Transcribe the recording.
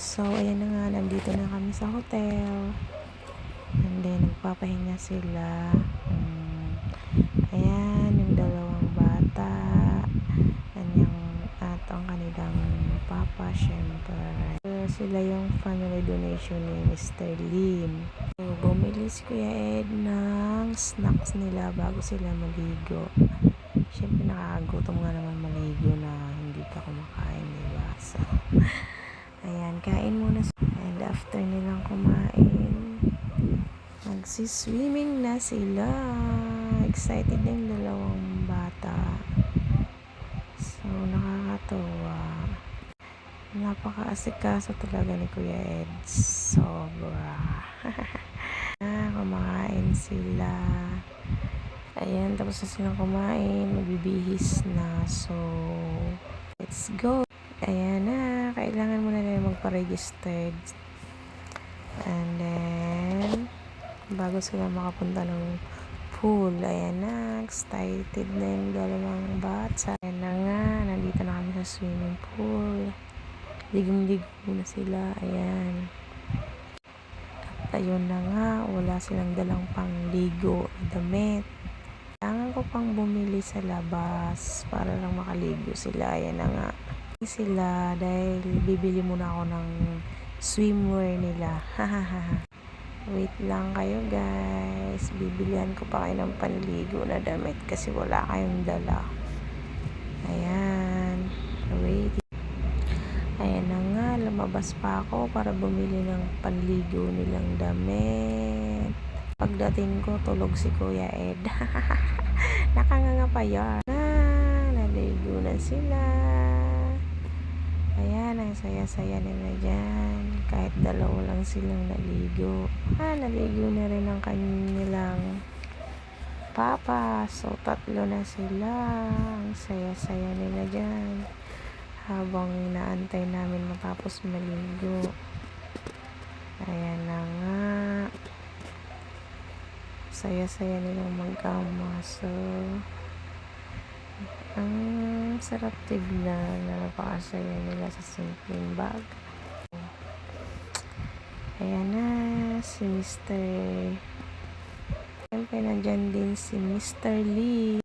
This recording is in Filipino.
So, ayan na nga, nandito na kami sa hotel. And then, nagpapahinga sila. Ayan, yung dalawang bata. At ang kanilang papa, syempre. Sila yung family donation ni Mr. Lim. So, bumili si Kuya Ed ng snacks nila bago sila maligo. Syempre, nakakagutom nga naman maligo na hindi ka kumakain, diba? So, ayan, kain muna. And after nilang kumain, nagsiswimming na sila. Excited na yung dalawang bata. So, nakakatawa. Napaka-asikaso talaga ni Kuya Ed. Sobra. Kumakain sila. Ayan, tapos na silang kumain. Magbibihis na. So, let's go. Ayan na. Kailangan mo na rin magpa-registered. And then, bago sila makapunta ng pool, ayan na. Excited na yung dalawang bata. Ayan na nga. Nandito na kami sa swimming pool. Ligong-ligo na sila. Ayan. At ayun na nga. Wala silang dalang pangligo na damit. Kailangan ko pang bumili sa labas para lang makaligo sila. Ayan na nga. Sila dahil bibili muna ako ng swimwear nila. Wait lang kayo guys. Bibilihan ko pa kayo ng panligo na damit kasi wala kayong dala. Ayan. Wait. Ayan na nga. Lumabas pa ako para bumili ng panligo nilang damit. Pagdating ko, tulog si Kuya Ed. Nakanganga pa yan. Naligo na sila. Ayan, ang saya-saya nila dyan. Kahit dalawa lang silang naligo. Naligo na rin ang kanilang papa. So, 3 na sila. Ang saya-saya nila dyan. Habang inaantay namin matapos maligo. Ayan na nga. Saya-saya nilang magkama. So, ang sarap tignan na napakasaya nila sa simpleng bag. Ayan na si Mr. Siyempre nandyan din si Mr. Lee.